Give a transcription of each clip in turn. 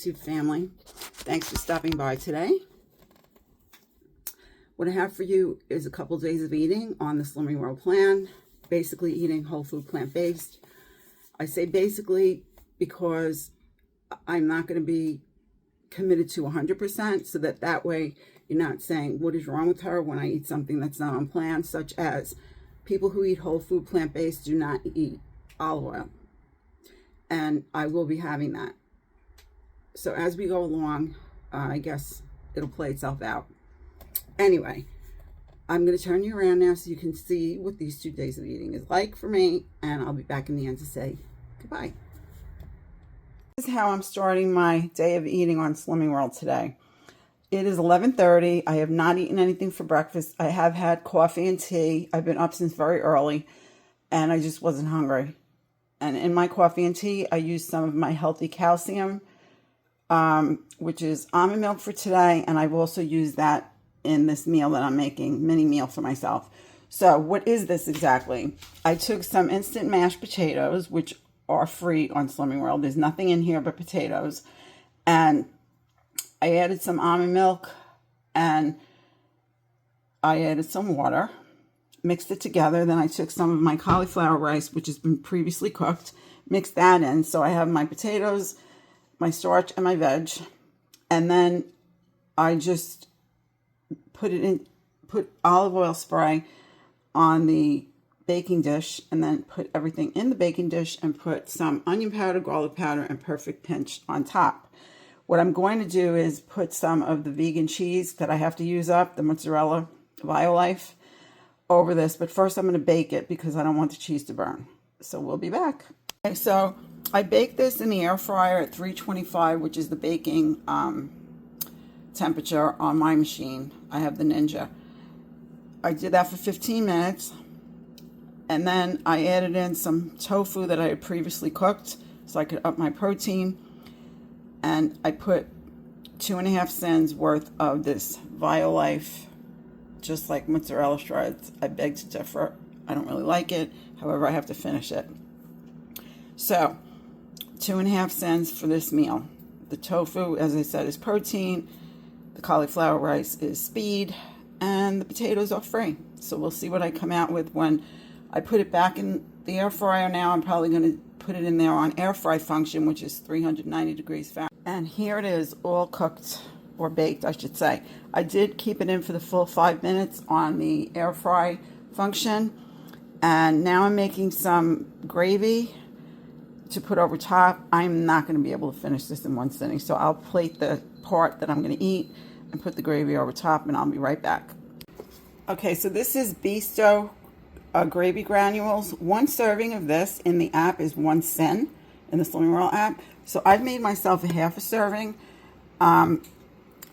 YouTube family. Thanks for stopping by today. What I have for you is a couple days of eating on the Slimming World plan. Basically eating whole food plant-based. I say basically because I'm not going to be committed to 100%, so that way you're not saying what is wrong with her when I eat something that's not on plan, such as people who eat whole food plant-based do not eat olive oil. And I will be having that. So as we go along, I guess it'll play itself out. Anyway, I'm going to turn you around now so you can see what these 2 days of eating is like for me, and I'll be back in the end to say goodbye. This is how I'm starting my day of eating on Slimming World today. It is 11:30. I have not eaten anything for breakfast. I have had coffee and tea. I've been up since very early, and I just wasn't hungry. And in my coffee and tea, I used some of my healthy calcium, which is almond milk for today. And I've also used that in this meal that I'm making, mini meal for myself. So what is this exactly? I took some instant mashed potatoes, which are free on Slimming World. There's nothing in here but potatoes. And I added some almond milk and I added some water. Mixed it together. Then I took some of my cauliflower rice, which has been previously cooked, mixed that in. So I have my potatoes, my starch, and my veg. And then I just put olive oil spray on the baking dish, and then put everything in the baking dish and put some onion powder, garlic powder, and perfect pinch on top. What I'm going to do is put some of the vegan cheese that I have to use up, the mozzarella Violife, over this, but first I'm going to bake it because I don't want the cheese to burn. So we'll be back. Okay, so I baked this in the air fryer at 325, which is the baking temperature on my machine. I have the Ninja. I did that for 15 minutes, and then I added in some tofu that I had previously cooked so I could up my protein, and I put 2.5 cents worth of this Violife, just like mozzarella shreds. I beg to differ. I don't really like it. However, I have to finish it. So, 2.5 cents for this meal. The tofu, as I said, is protein. The cauliflower rice is speed. And the potatoes are free. So we'll see what I come out with when I put it back in the air fryer now. I'm probably going to put it in there on air fry function, which is 390 degrees Fahrenheit. And here it is, all cooked. Or baked, I should say. I did keep it in for the full 5 minutes on the air fry function. And now I'm making some gravy to put over top. I'm not going to be able to finish this in one sitting. So I'll plate the part that I'm going to eat and put the gravy over top, and I'll be right back. Okay, so this is Bisto gravy granules. One serving of this in the app is 1 cent in the Slimming World app. So I've made myself a half a serving.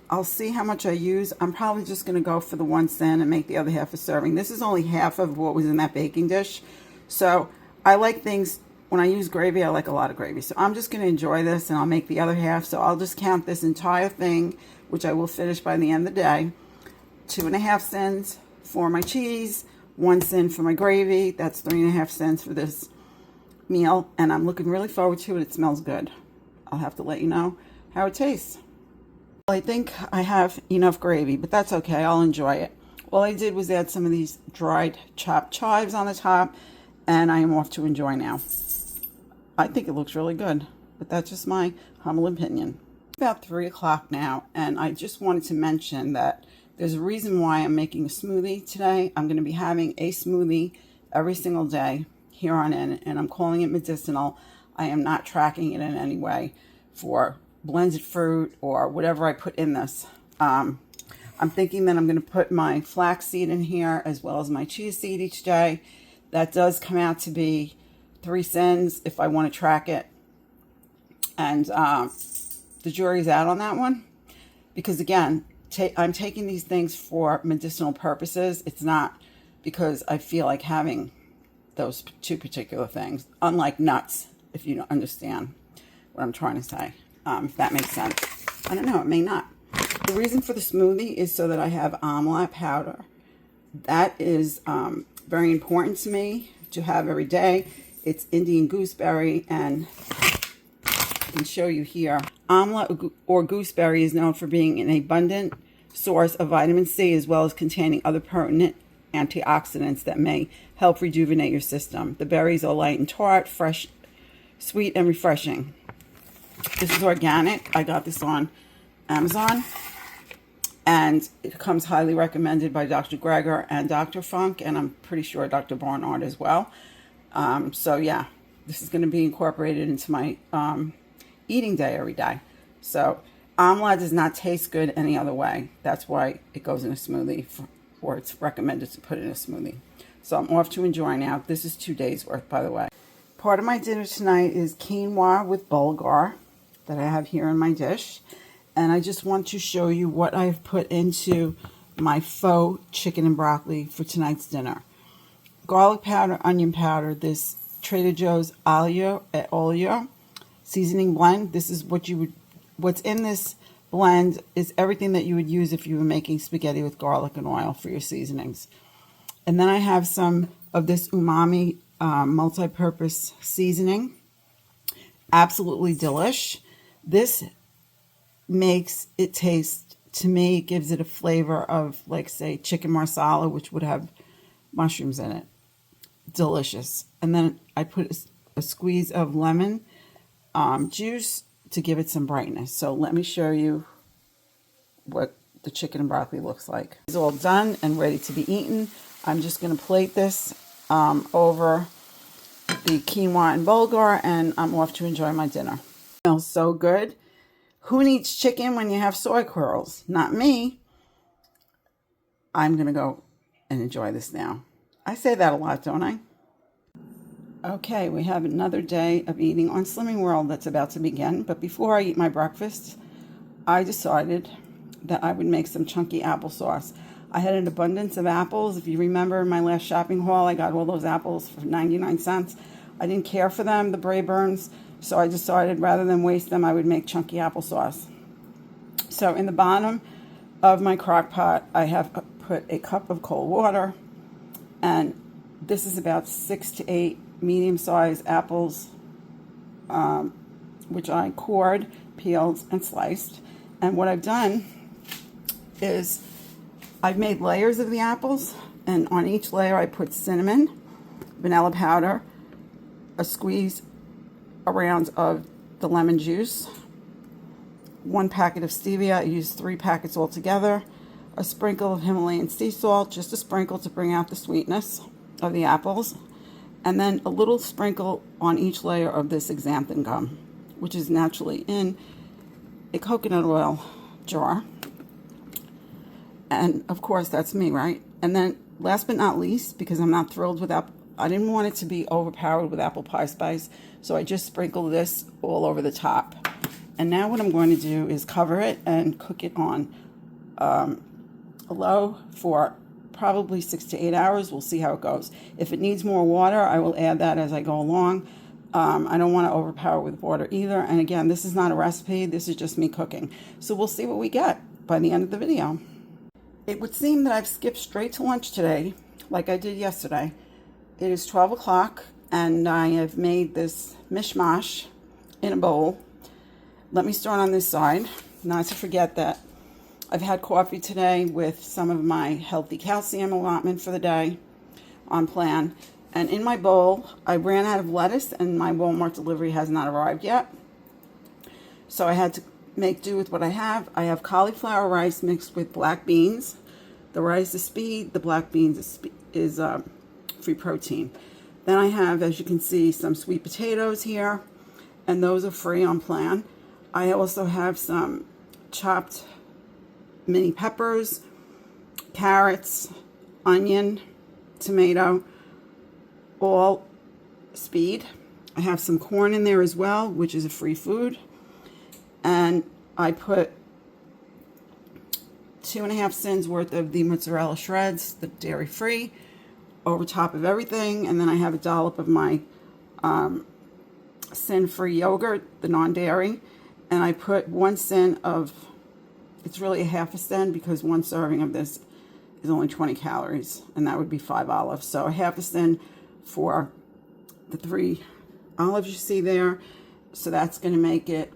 I'll see how much I use. I'm probably just going to go for the 1 cent and make the other half a serving. This is only half of what was in that baking dish. So I like things, when I use gravy, I like a lot of gravy. So I'm just going to enjoy this, and I'll make the other half. So I'll just count this entire thing, which I will finish by the end of the day. 2.5 cents for my cheese, 1 cent for my gravy. That's 3.5 cents for this meal. And I'm looking really forward to it. It smells good. I'll have to let you know how it tastes. I think I have enough gravy, but that's okay. I'll enjoy it. All I did was add some of these dried chopped chives on the top, and I am off to enjoy now. I think it looks really good, but that's just my humble opinion. It's about 3 o'clock now, and I just wanted to mention that there's a reason why I'm making a smoothie today. I'm going to be having a smoothie every single day here on in, and I'm calling it medicinal. I am not tracking it in any way for blended fruit or whatever I put in this. I'm thinking that I'm going to put my flaxseed in here as well as my chia seed each day. That does come out to be 3 cents if I want to track it. And the jury's out on that one. Because again, I'm taking these things for medicinal purposes. It's not because I feel like having those two particular things. Unlike nuts, if you don't understand what I'm trying to say. If that makes sense. I don't know, it may not. The reason for the smoothie is so that I have amla powder. That is very important to me to have every day. It's Indian gooseberry and can show you here. Amla or gooseberry is known for being an abundant source of vitamin C, as well as containing other potent antioxidants that may help rejuvenate your system. The berries are light and tart, fresh, sweet, and refreshing. This is organic. I got this on Amazon, and it comes highly recommended by Dr. Greger and Dr. Funk, and I'm pretty sure Dr. Barnard as well. So yeah, this is going to be incorporated into my eating day every day. So amla does not taste good any other way. That's why it goes in a smoothie, or it's recommended to put in a smoothie. So I'm off to enjoy now. This is 2 days worth, by the way. Part of my dinner tonight is quinoa with bulgur that I have here in my dish. And I just want to show you what I've put into my faux chicken and broccoli for tonight's dinner. Garlic powder, onion powder, this Trader Joe's aglio e olio seasoning blend. This is what's in this blend is everything that you would use if you were making spaghetti with garlic and oil for your seasonings. And then I have some of this umami multi-purpose seasoning. Absolutely delish. This makes it taste, to me, it gives it a flavor of, like, say, chicken marsala, which would have mushrooms in it. Delicious. And then I put a squeeze of lemon juice to give it some brightness. So let me show you what the chicken and broccoli looks like. It's all done and ready to be eaten. I'm just going to plate this over the quinoa and bulgur, and I'm off to enjoy my dinner. It smells so good. Who needs chicken when you have soy curls? Not me. I'm going to go and enjoy this now. I say that a lot, don't I? Okay, we have another day of eating on Slimming World that's about to begin. But before I eat my breakfast, I decided that I would make some chunky applesauce. I had an abundance of apples. If you remember in my last shopping haul, I got all those apples for 99 cents. I didn't care for them, the Braeburns, so I decided rather than waste them, I would make chunky applesauce. So in the bottom of my crock pot, I have put a cup of cold water, and this is about 6 to 8 medium-sized apples, which I cored, peeled, and sliced. And what I've done is I've made layers of the apples, and on each layer I put cinnamon, vanilla powder, a squeeze around of the lemon juice, 1 packet of stevia. I used 3 packets altogether, a sprinkle of Himalayan sea salt, just a sprinkle to bring out the sweetness of the apples, and then a little sprinkle on each layer of this xanthan gum, which is naturally in a coconut oil jar. And of course, that's me, right? And then last but not least, because I'm not thrilled with I didn't want it to be overpowered with apple pie spice, so I just sprinkled this all over the top. And now what I'm going to do is cover it and cook it on low for probably 6 to 8 hours. We'll see how it goes. If it needs more water, I will add that as I go along. I don't want to overpower with water either. And again, this is not a recipe. This is just me cooking. So we'll see what we get by the end of the video. It would seem that I've skipped straight to lunch today, like I did yesterday. It is 12 o'clock, and I have made this mishmash in a bowl. Let me start on this side. Not to forget that I've had coffee today with some of my healthy calcium allotment for the day on plan. And in my bowl, I ran out of lettuce, and my Walmart delivery has not arrived yet. So I had to make do with what I have. I have cauliflower rice mixed with black beans. The rice is speed, the black beans is free protein. Then I have, as you can see, some sweet potatoes here, and those are free on plan. I also have some chopped mini peppers, carrots, onion, tomato, all speed. I have some corn in there as well, which is a free food. And I put 2.5 cents worth of the mozzarella shreds, the dairy-free, over top of everything. And then I have a dollop of my sin-free yogurt, the non-dairy. And I put 1 cent of, it's really a half a cent because 1 serving of this is only 20 calories. And that would be 5 olives. So a half a cent for the 3 olives you see there. So that's going to make it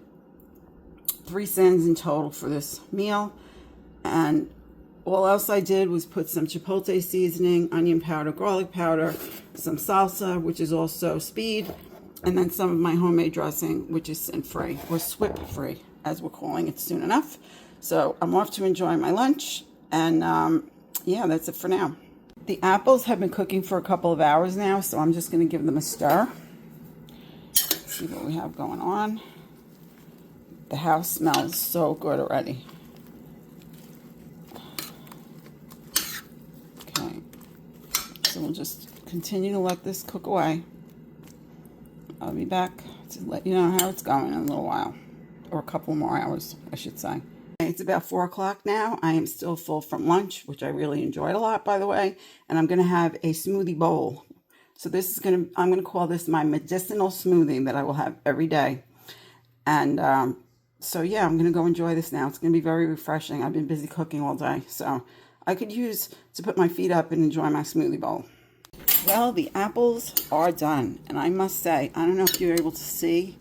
3 sins in total for this meal. And all else I did was put some chipotle seasoning, onion powder, garlic powder, some salsa, which is also speed, and then some of my homemade dressing, which is sin-free, or SWIP-free, as we're calling it soon enough. So I'm off to enjoy my lunch, and yeah, that's it for now. The apples have been cooking for a couple of hours now, so I'm just going to give them a stir. See what we have going on. The house smells so good already. Okay, so we'll just continue to let this cook away. I'll be back to let you know how it's going in a little while, or a couple more hours, I should say. It's about 4 o'clock now. I am still full from lunch, which I really enjoyed a lot, by the way, and I'm going to have a smoothie bowl. So this is I'm going to call this my medicinal smoothie that I will have every day. And so yeah, I'm going to go enjoy this now. It's going to be very refreshing. I've been busy cooking all day, so I could use to put my feet up and enjoy my smoothie bowl. Well, the apples are done, and I must say, I don't know if you're able to see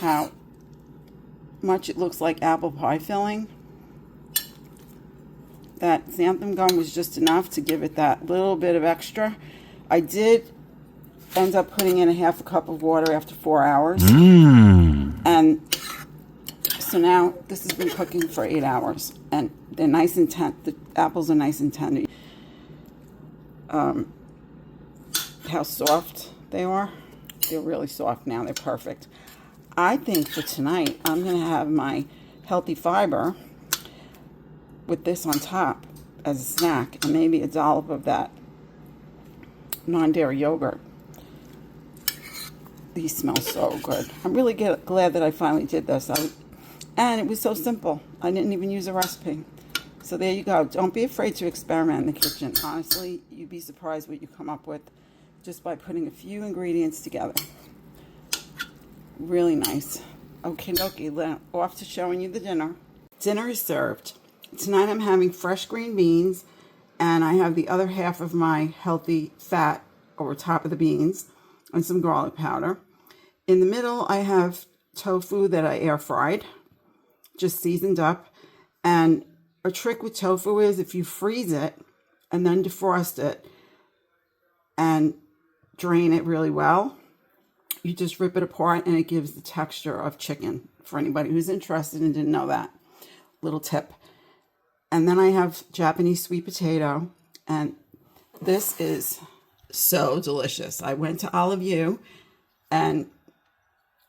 how much it looks like apple pie filling. That xanthan gum was just enough to give it that little bit of extra. I did end up putting in a half a cup of water after 4 hours. And so now this has been cooking for 8 hours, and they're nice and tender. The apples are nice and tender. How soft they are. They're really soft now. They're perfect. I think for tonight, I'm going to have my healthy fiber with this on top as a snack, and maybe a dollop of that non-dairy yogurt. These smell so good. I'm really glad that I finally did this. And it was so simple. I didn't even use a recipe. So there you go. Don't be afraid to experiment in the kitchen. Honestly, you'd be surprised what you come up with just by putting a few ingredients together. Really nice. Okay, off to showing you the dinner. Dinner is served. Tonight I'm having fresh green beans, and I have the other half of my healthy fat over top of the beans and some garlic powder. In the middle, I have tofu that I air fried, just seasoned up. And a trick with tofu is if you freeze it and then defrost it and drain it really well, you just rip it apart and it gives the texture of chicken, for anybody who's interested and didn't know that. Little tip. And then I have Japanese sweet potato, and this is so delicious. I went to Olive U and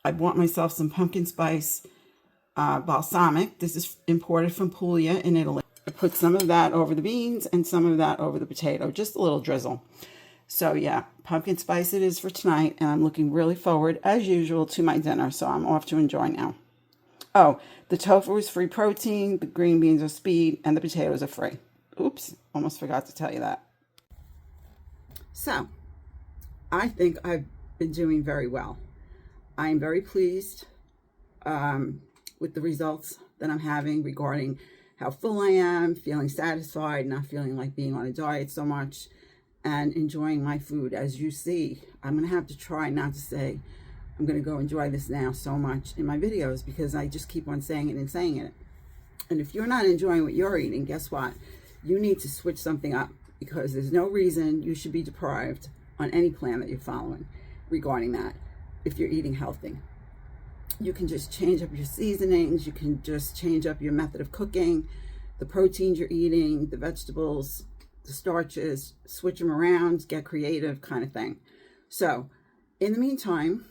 I bought myself some pumpkin spice balsamic. This is imported from Puglia in Italy. I put some of that over the beans and some of that over the potato, just a little drizzle. So yeah, pumpkin spice it is for tonight, and I'm looking really forward, as usual, to my dinner, so I'm off to enjoy now. Oh, the tofu is free protein, the green beans are speed, and the potatoes are free. Oops, almost forgot to tell you that. So, I think I've been doing very well. I am very pleased with the results that I'm having regarding how full I am, feeling satisfied, not feeling like being on a diet so much, and enjoying my food. As you see, I'm going to have to try not to say I'm going to go enjoy this now so much in my videos, because I just keep on saying it and saying it. And if you're not enjoying what you're eating, guess what? You need to switch something up, because there's no reason you should be deprived on any plan that you're following regarding that if you're eating healthy. You can just change up your seasonings. You can just change up your method of cooking, the proteins you're eating, the vegetables, the starches, switch them around, get creative kind of thing. So in the meantime,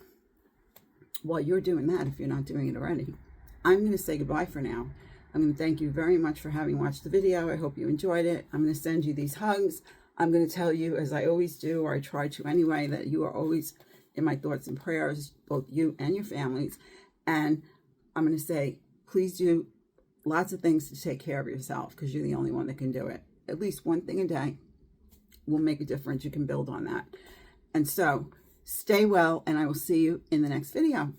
while you're doing that, if you're not doing it already, I'm going to say goodbye for now. I'm going to thank you very much for having watched the video. I hope you enjoyed it. I'm going to send you these hugs. I'm going to tell you, as I always do, or I try to anyway, that you are always in my thoughts and prayers, both you and your families. And I'm going to say, please do lots of things to take care of yourself, because you're the only one that can do it. At least one thing a day will make a difference. You can build on that. And so stay well, and I will see you in the next video.